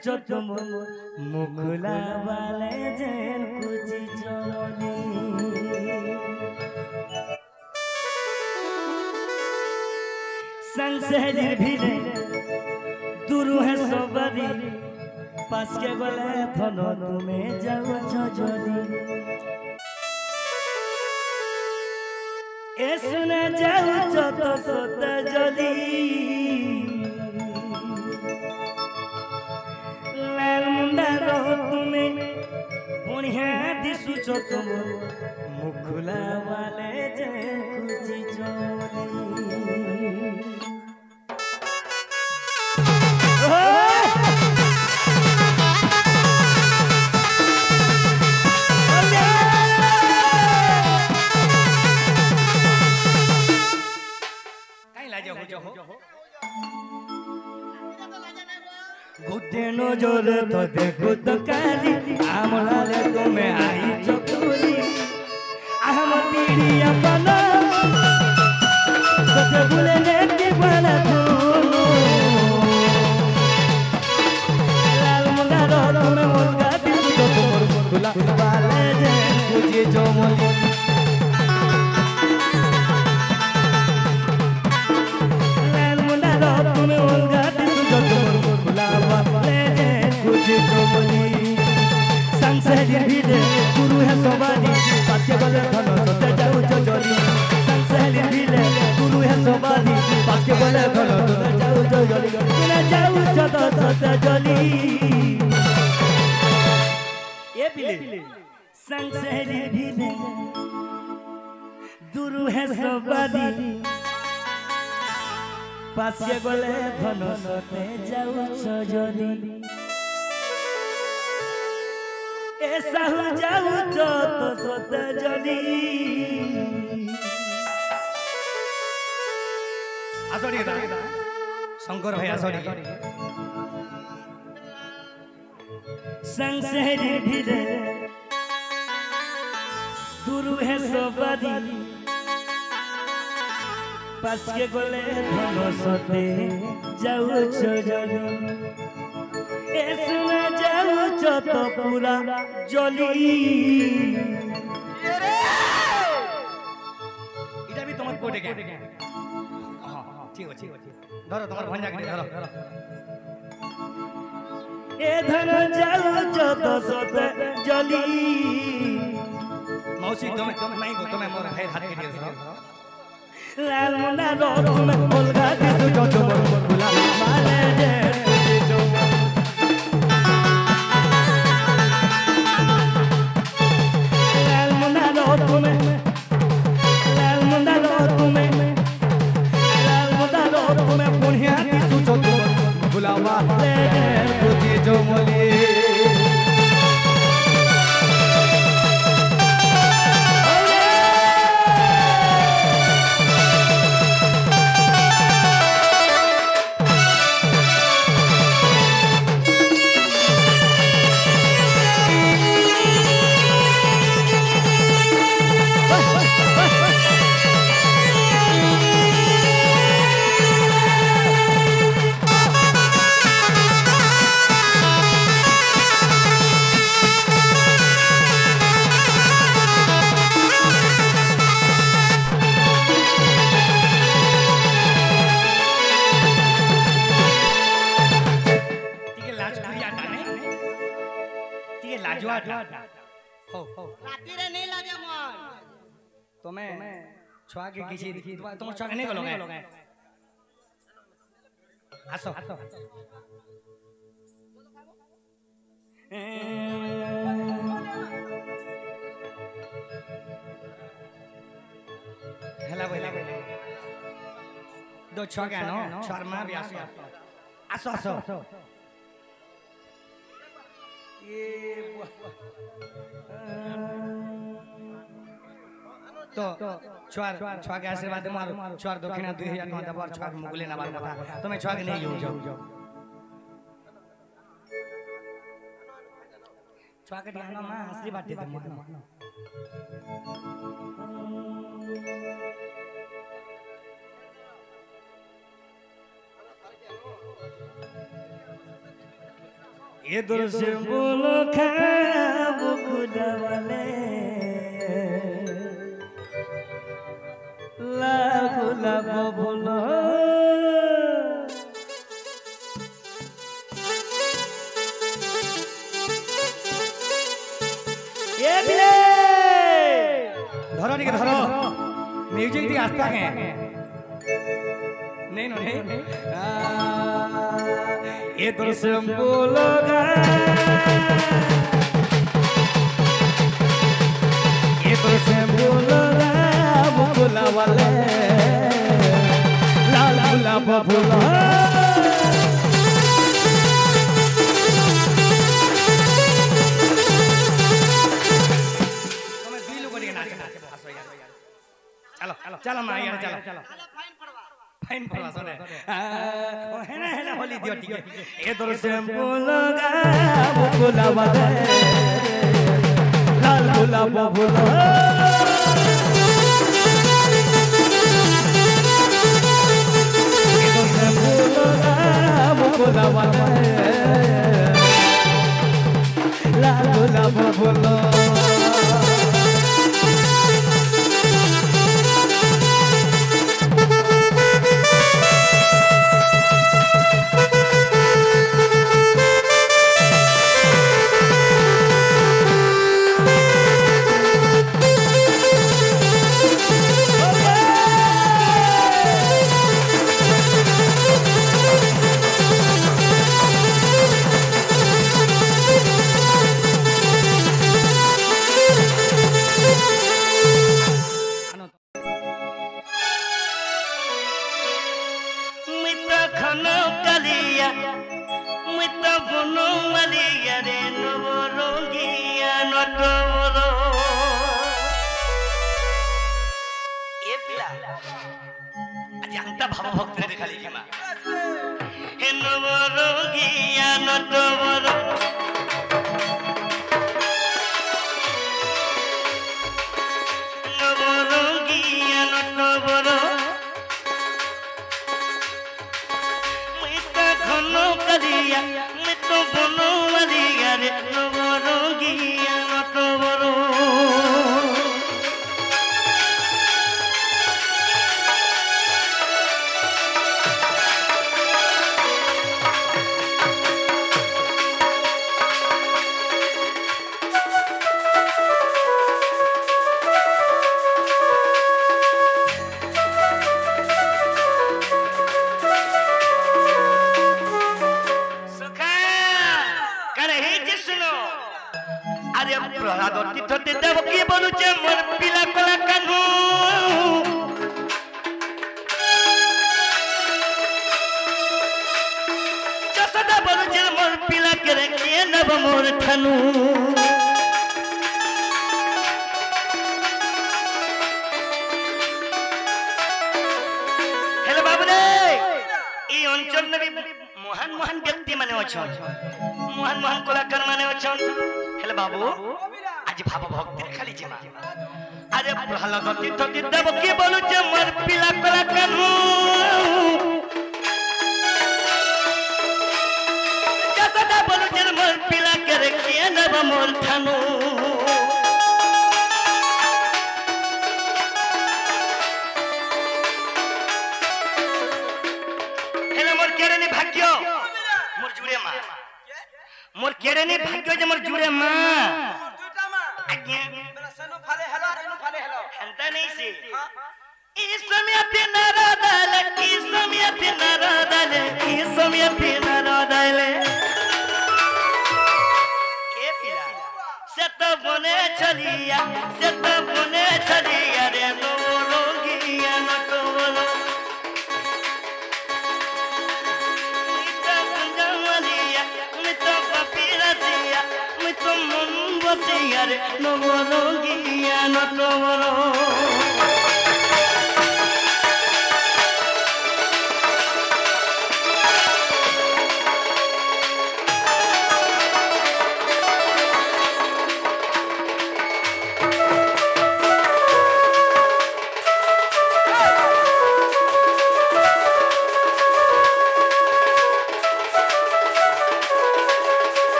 दिसुचो तुम मुखला वाले जेन कुची चोली संसहलीर भिले दूर है सबरी पास के गले थनो तुम्हें जाओ चोली ए सुना जाओ तो सोत जली लाल मुंडा रहो तुम्हें पुण्य दिसुचो तुम मुखला वाले जेन कुची चोली गुटे नजर तो देखो तो काली आमलाले तुम्हें आई चकुली आम पीड़ी अपना तो भूले ने बना तुम लाल मुंडा तुम्हें मुर्गा दिसुचो तुम खुला वाले जेन कुची चोली लाल मुंडा तुम्हें मुर्गा दिसुचो तुम खुला वाले जेन कुची चोली संसहलीर भिले गुरु है सवारी पास के गले धनो सोते जाऊ चोली संसहलीर भिले गुरु है सवारी पास के गले धनो सोते जाऊ चोली सुना जाऊ तो सोते चोली ये भिले संसहलीर भिले गुरु है सवारी पास के गले धनो सोते जाऊ चोली ऐसा हो जाऊ तो सोत जली आसोड़ी शंकर भाई आसोड़ी संसहलीर भिले गुरु है सबरी पास के गले धनो सोते जाऊ चोली ऐसा जाऊ तो पूरा जली इटा भी तुम्हारे कोटे के हां ठीक है धरो तुम्हारे भंजा के धरो ए धन जाऊ तो सोते जली मौसी तुम्हें नहीं को तुम्हें मोर भाई हाथ के दियो लाल मुंडा रो तुम्हें बोलगा दिसुचो तुम खुला वाले जेन छुआ के किसी तुम छुआ नहीं गलोगे आसो हेला बोला दो छुआ के नो शर्मा भी आसो आसो आसो ये तो छुआर छुआ के आशीर्वाद मारो छुआर दक्षिणा 2000 टका दबार छुआ मुगले ना बार कथा तुम्हें छुआ के नहीं लो जाओ छुआ के ध्यान में हंसरी बात दे मानो इधर से बोलो खाब खुदा वाले लागो लागो बोलो ये बिले धरो नहीं धरो म्यूजिक दी आस्था है नहीं नहीं इधर से बोलोगा इधर से बोलोगा बुला वाले लाल बुला बबुला तुम्हें दिल को दिखना चलो चलो माँ यार चलो फाइन पड़वा सुने है ना होली दियो ठीक है इधर से बोलोगा बुला वाले लाल बुला बबुला इधर से बोलोगा बुला वाले लाल बुला बबुला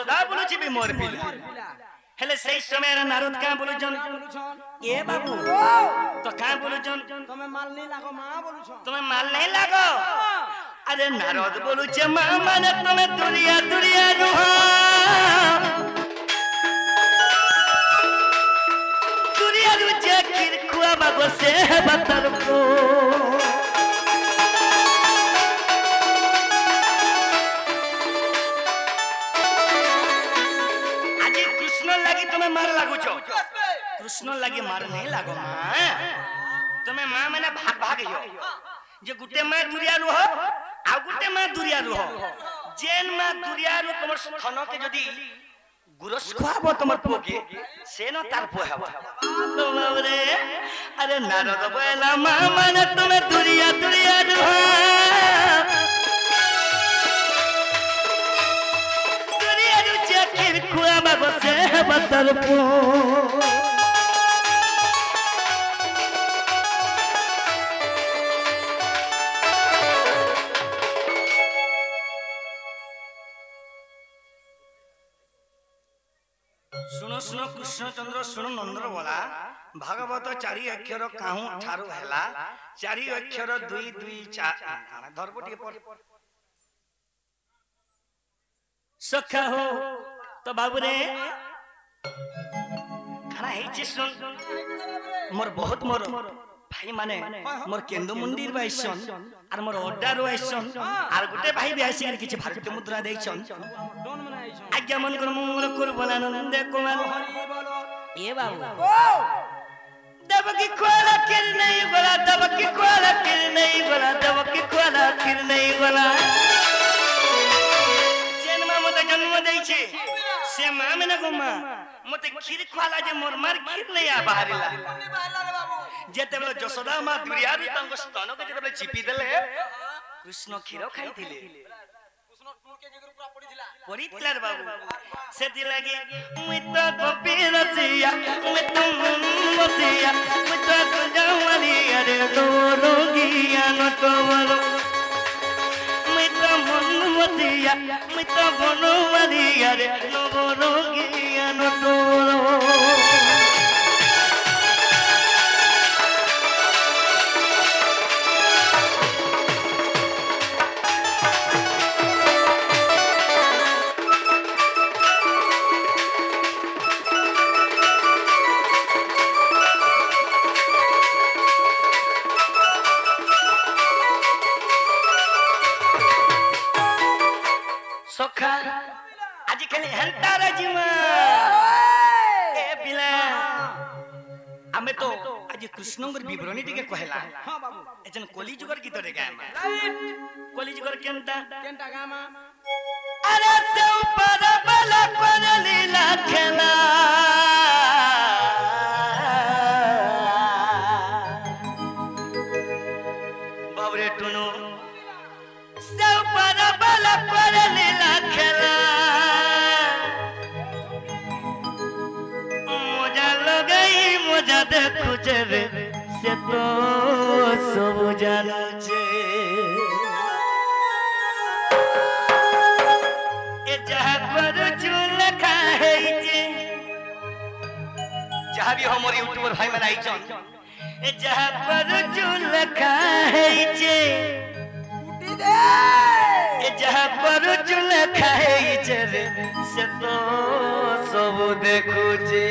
যশোদা বলুছি বি মোর পিলা হেলে সেই সময় নারদ কা বলুছন এ বাবু তো কা বলুছন তুমি মাল নেই লাগো মা বলুছো তুমি মাল নেই লাগো আরে নারদ বলুছে মা মানে তুমি দুনিয়া দুনিয়া রুহ দুনিয়া রুজে কির খুয়া বাবু সে বাতার কো मार लागू छो कृष्ण लगी मार नहीं लागो मां तुम्हें मां मैंने भाग भाग हो जे गुटे मां दुरिया रुह आ गुटे मां दुरिया रुह जेन मां दुरिया रु तमर स्थन के जदी गुरस खुआबो तमर पोके से न तार पोहाबो तो बाबरे अरे नारद बोला मां माने तुम्हें दुरिया दुरिया रुह दुरिया रु जे किर खुआबो से बतर पो सुनो सुनो कृष्णचंद्र सुनो नंदर बोला भागवत चारि अक्षर काहू ठारू हैला चारि अक्षर 2 2 4 धरबटी पर सखा हो तो बाबू रे खाना है सुन मोर बहुत मोर भाई माने मोर केंदु मंदिर बाइसन और मोर ऑर्डर वाइसन और गुटे भाई भी आसी किछि भारत मुद्रा देइछन आज्ञा मन कर मंगल कर बनानंद कुमार ए बाबू दबकी खोला किर नहीं बोला दबकी खोला किर नहीं बोला दबकी खोला किर नहीं बोला जन्म मते जन्म देइछे से मां में ना गुमा मते खीर खाला जे मोर मार खीर नहीं आ बाहरिला जेते बेले जशोदा मां दुरिया रि तंग स्तन के जेते बेले चिपी देले कृष्ण खीर खाइथिले कृष्ण टूर के जगर पूरा पड़िथिला रे बाबू से दि लागे मुई तो गोपी रसिया मुई तो मसिया मुई तो जवानी अरे नो रोगिया न तो बोलो मुई तो मन मसिया मुई तो बनवानी अरे नो रोगिया न तो बोलो सखा आज खाली हंता राजीमा ए पिला हमें तो आज कृष्णंगर विवरणी टिके कहला हां बाबू एजन कली जुगर गीत रे गामा कली जुगर केनता गामा अरे से ऊपर बला पर लीला खेला बाबरे टुनु से ऊपर बला पर लीला खेला मजा लगई मजा देखु रे से तो सब जानो छे ए जहां पर चूल खाए जे जहां भी हमर यूट्यूबर भाई मन आइछन ए जहां पर चूल खाए जे उठी दे ए जहां पर चूल खाए जे रे से तो सब देखु जे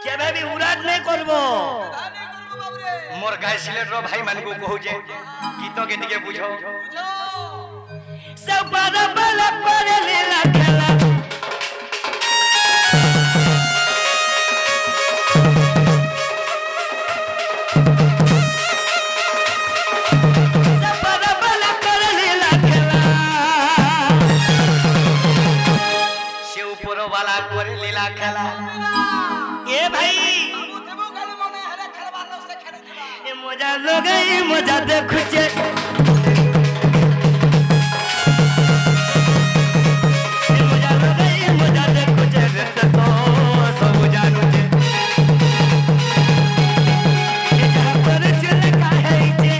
केबे भी उराद नहीं करबो मोर गाय सिलेट रो भाई मान को कहू जे गीत के दिके बुझो सब बड़ा बला पर लीला खेला सब बड़ा बला पर लीला खेला से ऊपर वाला पर लीला खेला ए भाई ए मजा लगई मजा देखु छे ए मजा लगई मजा देखु छे रे से तो सब जानू छे ए जहां पर चल काहे छे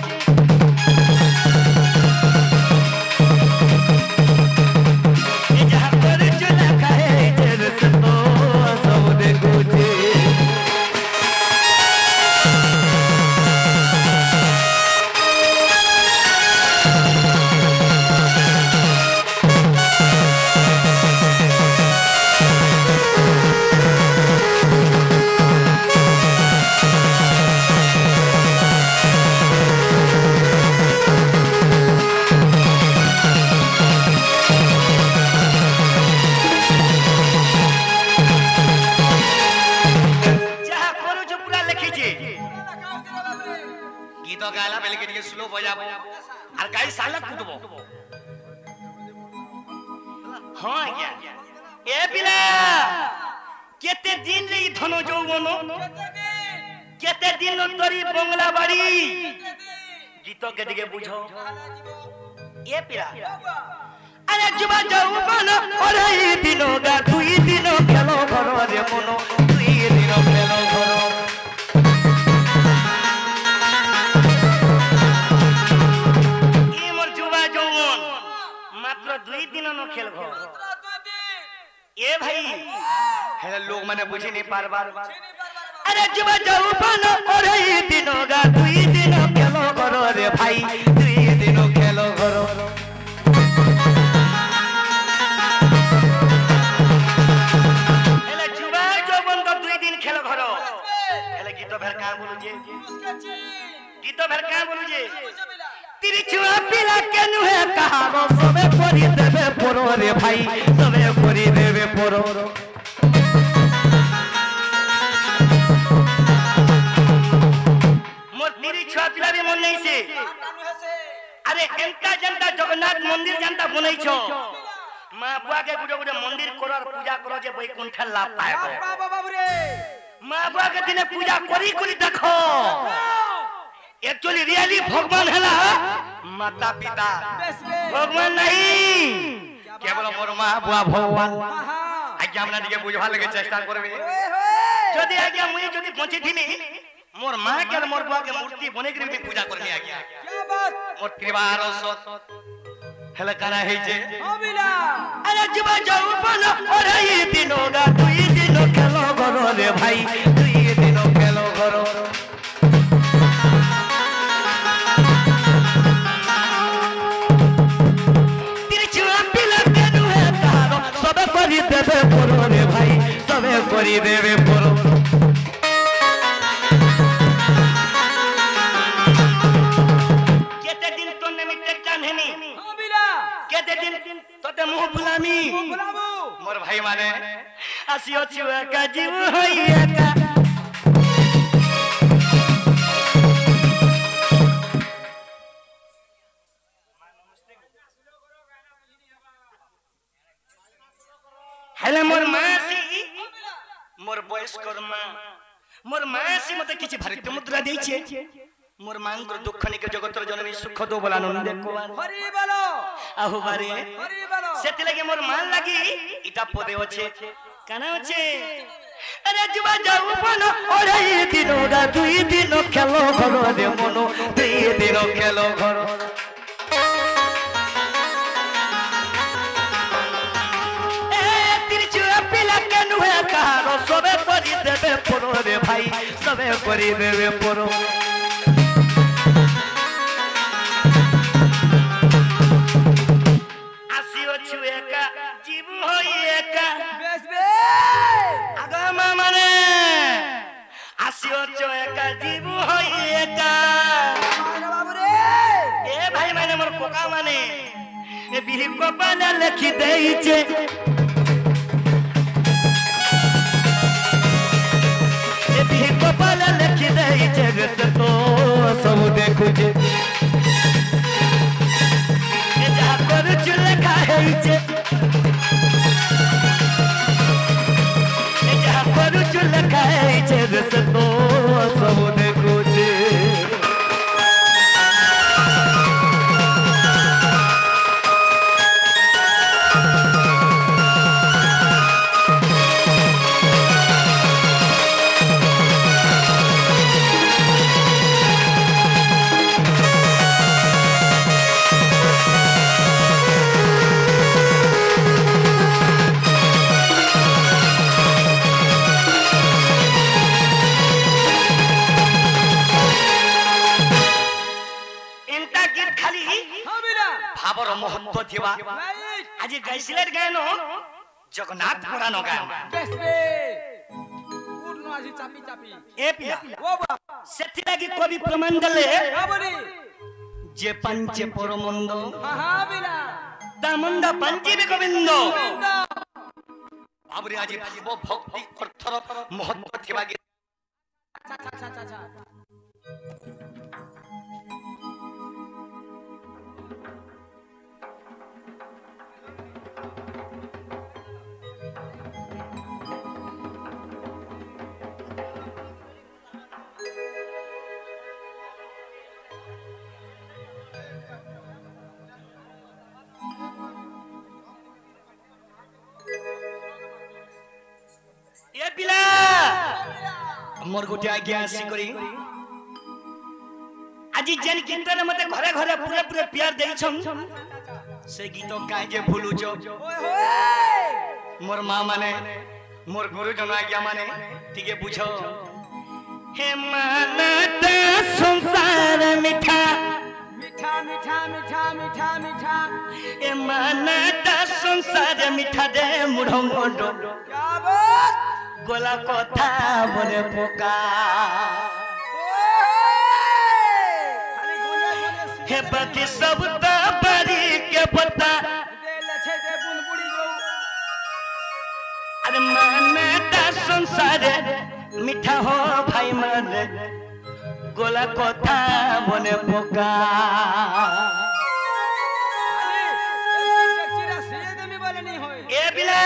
টিকে স্লো বজাবো আর গাই সালা কুটবো হ্যাঁ আজ্ঞা এ পিলা কেতে দিন রে ধন যৌবন কেতে দিন তরি বংলা বাড়ি গীত কে দিকে বুঝো এ পিলা আরে যুবা যৌবন ওরে দিন গা দুই দিন খেলো ঘর রে মনো দুই দিন খেলো ঘর ই মোর যুবা যৌবন মাত্র দুই দিন ন খেল ঘর এ ভাই হেলা লোক মানে বুঝি নি পারবার আরে যুবা যৌবন ওরে দিন গা দুই দিন খেলো ঘর রে ভাই দুই দিন খেলো ঘর হেলা যুবা যৌবন তো দুই দিন খেলো ঘর হেলা গীত ভের কা বলু যে গীত ভের কা বলু যে তিরি ছুয়া পিলা কেন হে কাহারো সবে করি দেবে পরো রে ভাই সবে করি দেবে পরো মোর তিরি ছুয়া পিলা রে মন নেইছে আরে এন্তা জনতা জগন্নাথ মন্দির জনতা বনাইছো মা বুয়াকে গুড়ে গুড়ে মন্দির করার পূজা করো যে বৈকুণ্ঠ লাভ পাইবো বাবু রে মা বুয়াকে দিনে পূজা করি করি দেখো एक्चुअली रियली भगवान है ना माता पिता भगवान नहीं केवल मोर मां बुआ भगवान आज्ञा हमरा दिके बुझवा लगे चेष्टा करबे जदी आज्ञा मुई जदी पहुंची थिनी मोर मां के मोर बुआ के मूर्ति बने के भी पूजा करनी आज्ञा क्या बात मोर परिवार सत हेला करा है जे अबिला अरे जुबा जौबन अरे ये दिनो गा दुई दिनो खेलो घरो रे भाई दुई दिनो खेलो घरो देवे परो रे भाई सबे करी देवे परो केते दिन तो ने मिटे कान्हनी हां बिला केते दिन तोते मुंह बुलामी मोर भाई माने आसियो छुआ का जीव होइया का हेले मोर मासी मोर बयस कर्मा मोर मासी मते किछि भारतीय मुद्रा देइछे मोर मांगर दुख निके जगतर जननी सुख दो बोला नंदे को हरि बोलो आहु बारे हरि बोलो सेति लगे मोर मान लागी इटा पदे होछे काना होछे अरे जुबा जाऊ बनो ओरे दिनो दा दुई दिनो खेलो घरो रे मनो दुई दिनो खेलो घरो सबे करी देवे परो रे भाई सबे करी देवे परो आसियो छुएका जीव होइएका बेस बे आगमा माने आसियो छुएका जीव होइएका माने बाबू रे ए भाई माने मोर कोका माने ए बिहि कोपाले लिखि देइछे गोपाल लिखि देइछे से तो सब देखुजे ए जा कर चुल खाइछे ए जा कर चुल खाइछे से तो सब देखुजे भावर महत्व थिबा आज गाइसिलेट गायनो जगन्नाथ पुराण गायन बेसबे उडनो आसी चापी चापी ए पिला ओ बा सेति लागि कवि प्रमाण देले बाबरी जे पंचे परमंद हा हा बिला दामंद पंचे बे गोविंद बाबरी आज जीव भक्ति अर्थर महत्व थिबा अच्छा मोर गोटे आज्ञा आसी करी आज जेन कीर्तन मते घरे घरे पूरे पूरे प्यार देइछन से गीत काहे जे भूलुछ मोर मां माने मोर गुरुजन आज्ञा माने तिके बुझो हे मानत संसार मिठा मीठा मीठा मीठा मीठा मीठा ए मानत संसार मिठा दे मुढो मुढो क्या बात गोला कथा बने पोका खाली गोले गोले हे बाकी सब तो बड़ी के पता दे लछे दे बुनबुड़ी गो अरे मानता संसार मिठा हो भाई मन गोला कथा बने पोका खाली एकदम चिरा से देमी बोले नहीं होए ए बिला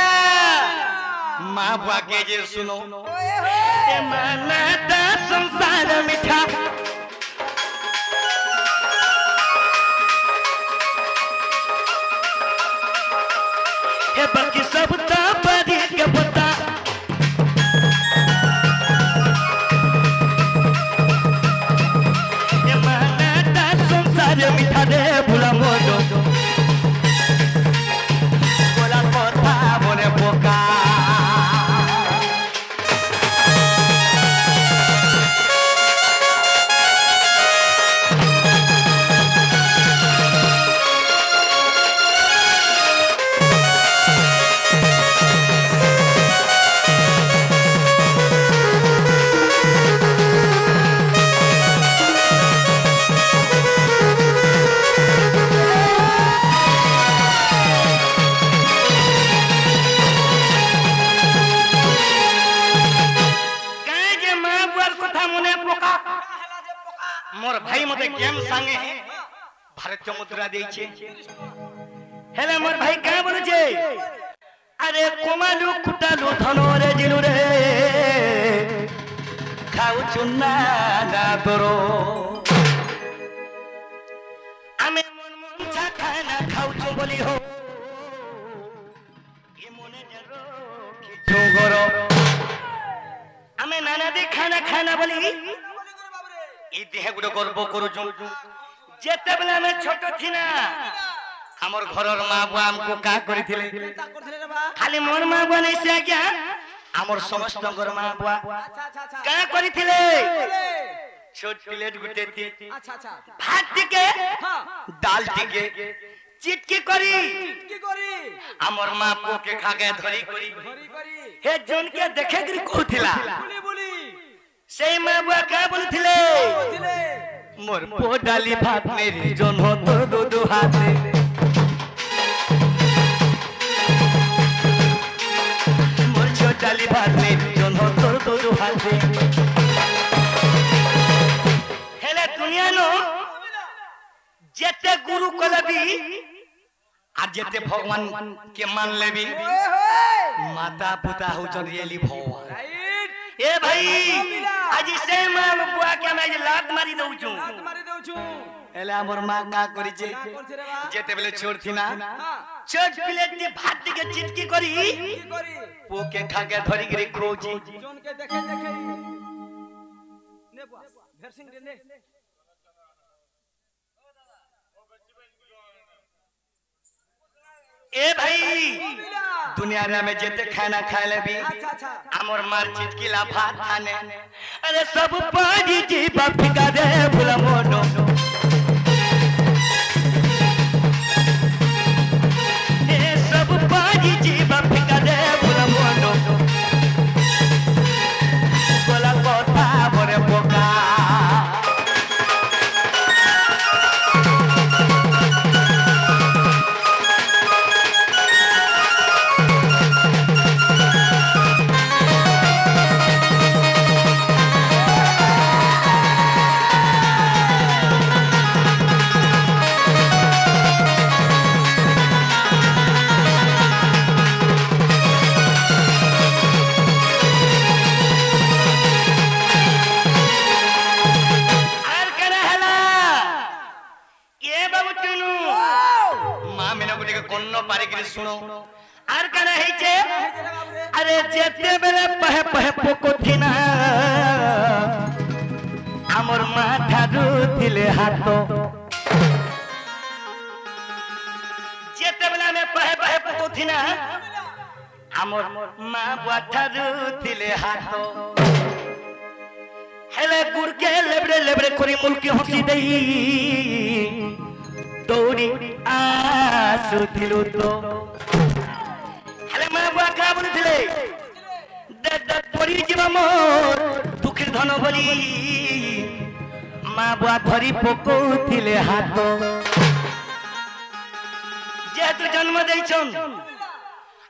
माँ बुआ के जे सुनो ओए होए ए मानता संसार मिठा हे बाकी सब तो बड़ी के पता ए मानता संसार मिठा दे भुला मोडो गोला कथा बने पोका मोर भाई मते गेम संगे भारतीय मुद्रा देइछे हेले मोर भाई का बोले छे अरे कोमालु कुटालु धनो रे जिलु रे खाउ चुन्ना ना तोरो आमे मन मन ছা खाना खाउ छु बोली हो ये मने जरो किछु गरो आमे नाना दे खाना खाना बोली ई देह गुड गर्व करूछु जेते बेला में छोट थिना हमर घरर मां बुआ हमको का करिथिले ता करथले रे बा खाली मोर मां बुआ नै से आज्ञा हमर समस्त घर मां बुआ अच्छा अच्छा अच्छा का करिथिले छोट प्लेट गुटे थी अच्छा अच्छा भात टिके हां दाल टिके चिटकी करी की करी हमर मां पो के खाके धरी करी करी करी हे जोन के देखे गिरी कहथिला बोली बोली सेई मां बुआ का बोलथिले दिले मोर पो डाली भात मेरी जोन हो तो दो दो हाथे मोर छो डाली भात मेरी जोन हो तो दो दो हाथे हेले दुनिया नो जेते गुरु कलबी आ जेते भगवान के मान लेबी ओए होए माता पिता हो चल रियली भगवान राइट ए भाई आज से मां बुआ के मैं लात मारी दउ छु हाथ मारी दउ छु एले हमर मां का करी छे का करथे रे बा जेते बेले छोड़ थी ना हां छोट प्लेट दी भात के चिटकी करी की करी पो के खा के धरी गिरी खोजी जोन के देखे देखे ने बुआ भेरसिंग रे ने ए भाई बिला दुनिया रे में जेते खाना खाए लेबी अच्छा अच्छा हमर मार चिटकी ला भात खाने अरे सब पाजी जी बापिका दे भुला मोनो ए सब पाजी जी बापिका दे भुला मोनो गोला कथा बरे पोका আর কেন হইছে আরে যেতে বেলে পহে পহে পকোথিনা আমার মাথা রুতিলে হাত যেতে বেলে আমি পহে পহে পকোথিনা আমার মা মাথা রুতিলে হাত হেলে গুড়কে লেবড়ে লেবড়ে করি মুলকি হসি দেই দৌড়ি আসুথিলু তো হেলে মা বুয়া কা বলুଥିଲେ পড়ি ଯିବା মোর দুঃখের ধন বলি মা বুয়া ধরি পকৌଥିଲେ হাত যেহেতু জন্ম ଦେଇଛନ୍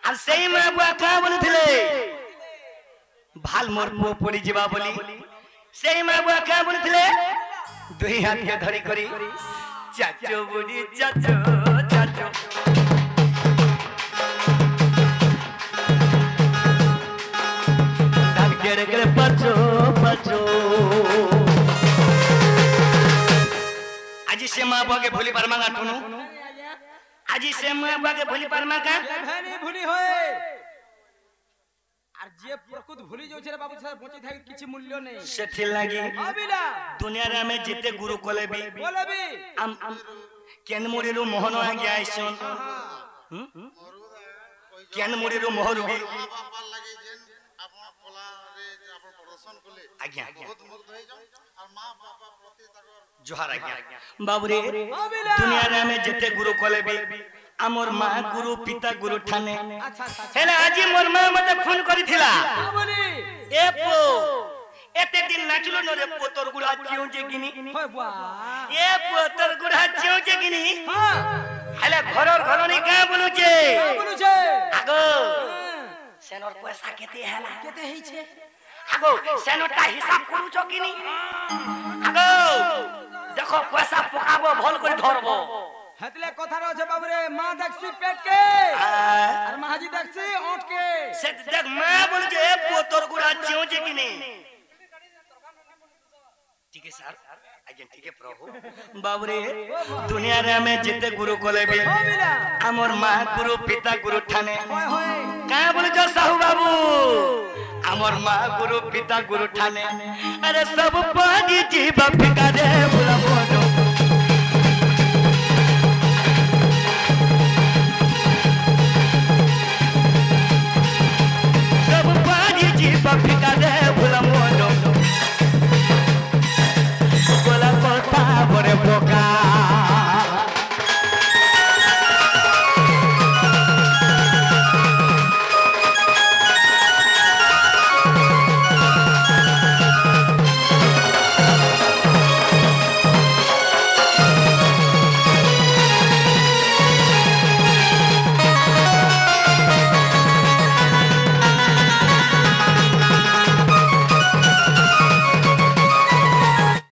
আর সেই মা বুয়া কা বলুଥିଲେ ভাল মোর পুଅ পড়ি ଯିବା বলি সেই মা বুয়া কা বলুଥିଲେ দুই হাতকে ধরি করি চাচো বুড়ি চাচো চাচো ধানকেড়ে কেড়ে পাচো পাচো আজি সে মা বুয়াকে ভুলি পারমা না টুনু আজি সে মা বুয়াকে ভুলি পারমা কা ভেনি ভুলি হয় আর যে প্রকৃত ভুলি যাচ্ছে রে বাবু স্যার পচি থাকি কিছু মূল্য নেই সেঠি লাগি আবিলা দুনিয়ারে আমি যেতে গুরু কলেবি বলবি কেন মুড়িরু মোহন আগে আইছন কেন মুড়িরু মোহরুবি আজ্ঞা জোহার আজ্ঞা বাবুরে দুনিয়ারে আমি যেতে গুরু কলেবি আমার মা গুরু পিতা গুরু ঠানে হেলে আজি মোর মা মতে ফোন করিছিলা এ পো এতে দিন নাচলো নরে পো তোর গুড়া চিও যে গিনি এ পো তোর গুড়া চিও যে গিনি হেলে ঘরর ঘরনি কা বলুছে আগো সেনর পয়সা কেতে হেলা কেতে হইছে আগো সেনরটা হিসাব করুছ কিনি আগো দেখো পয়সা পকাবো ভাল করে ধরবো হেতলে কথা রছে বাবুরে মা দেখছি পেটকে আর মাহাজি দেখছি ওটকে সে দেখ মা বলছে এ পোতর গুড়া চিওছে কিনি ঠিক আছে স্যার আজ্ঞা ঠিক আছে প্রভু বাবুরে দুনিয়ারে আমি যেতে গুরু কলেবি আমার মা গুরু পিতা গুরু ঠানে কা বলছ সাহু বাবু আমার মা গুরু পিতা গুরু ঠানে আরে সব পাজি জীব ফিকারে বলা